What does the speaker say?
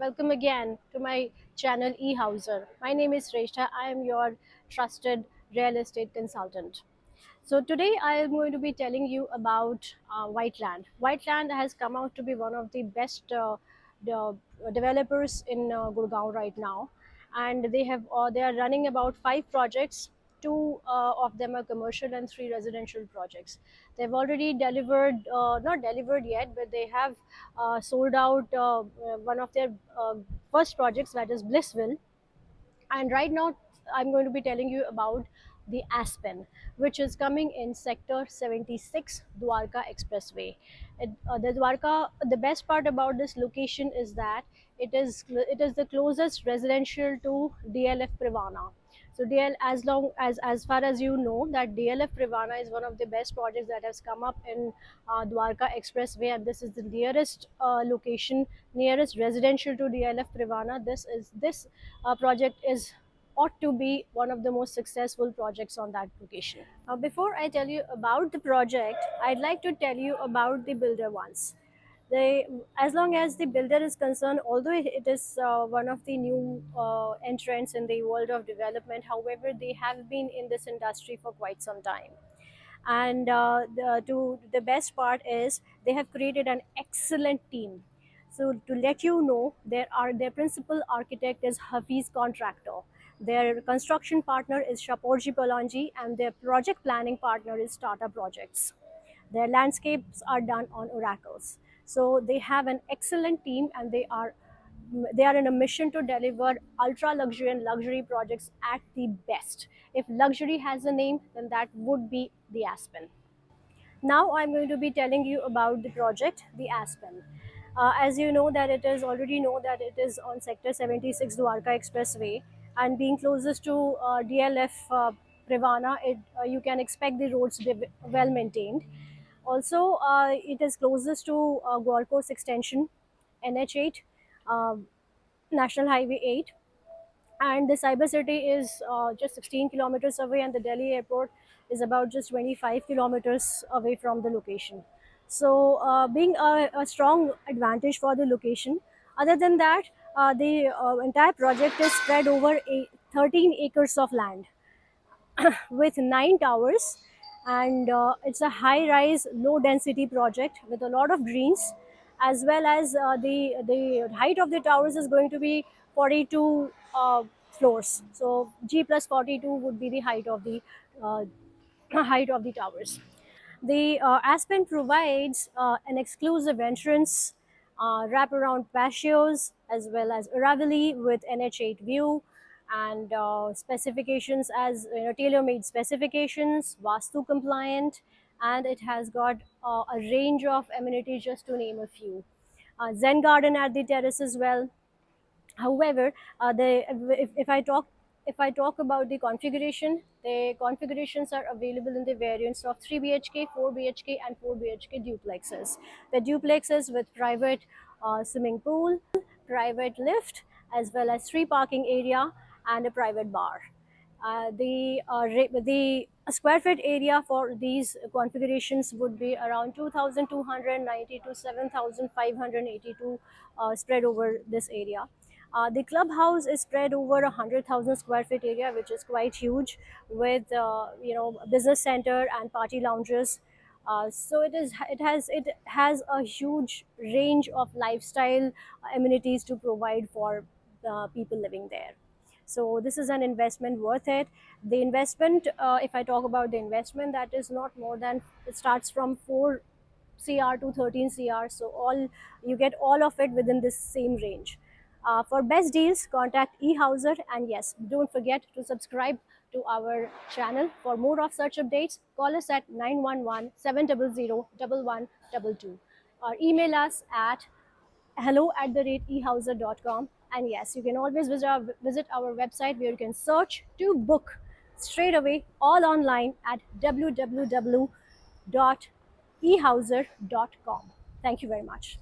welcome again to my channel eHouser. My name is Resha. I am your trusted real estate consultant. So today I am going to be telling you about Whiteland. Whiteland has come out to be one of the best developers in Gurgaon right now, and they are running about 5 projects. Two of them are commercial and 3 residential projects. They've already delivered, not delivered yet, but they have sold out one of their first projects, that is Blissville. And right now I'm going to be telling you about the Aspen, which is coming in sector 76 Dwarka Expressway. The best part about this location is that it is the closest residential to DLF Privana. So DL, as far as you know, that DLF Privana is one of the best projects that has come up in Dwarka Expressway, and this is the nearest location, nearest residential to DLF Privana. This project is ought to be one of the most successful projects on that location. Now, before I tell you about the project, I'd like to tell you about the builder once. As long as the builder is concerned, although it is one of the new entrants in the world of development, however, they have been in this industry for quite some time. And the best part is they have created an excellent team. So to let you know, their principal architect is Hafiz Contractor. Their construction partner is Shaporji Palanji, and their project planning partner is Tata Projects. Their landscapes are done on oracles. So they have an excellent team, and they are in a mission to deliver ultra luxury and luxury projects at the best. If luxury has a name, then that would be the Aspen. Now I'm going to be telling you about the project, the Aspen. As you know that it is on sector 76 Dwarka Expressway, and being closest to DLF Privana, you can expect the roads to be well maintained. Also, it is closest to Gold Coast Extension, NH8, uh, National Highway 8, and the cyber city is just 16 kilometers away, and the Delhi airport is about just 25 kilometers away from the location. So being a strong advantage for the location. Other than that, the entire project is spread over 13 acres of land with 9 towers, and it's a high rise low density project with a lot of greens, as well as the height of the towers is going to be 42 floors. So G plus 42 would be the height of the uh, height of the towers. The Aspen provides an exclusive entrance, wraparound patios, as well as Aravali with NH8 view, and specifications as tailor-made specifications, Vastu compliant, and it has got a range of amenities, just to name a few. Zen garden at the terrace as well. However, if I talk about the configurations are available in the variants of 3 BHK, 4 BHK, and 4 BHK duplexes. The duplexes with private swimming pool, private lift, as well as free parking area and a private bar. The square feet area for these configurations would be around 2,290 to 7,582 spread over this area. The clubhouse is spread over 100,000 square feet area, which is quite huge, with business center and party lounges. So it has a huge range of lifestyle amenities to provide for the people living there. So this is an investment worth it. The investment, if I talk about the investment, that is not more than, it starts from 4 CR to 13 CR. So you get all of it within this same range. For best deals, contact eHouser, and yes, don't forget to subscribe to our channel. For more of such updates, call us at 911-700-1122, or email us at hello@ehouser.com. And yes, you can always visit our website, where you can search to book straight away, all online, at www.ehouser.com. Thank you very much.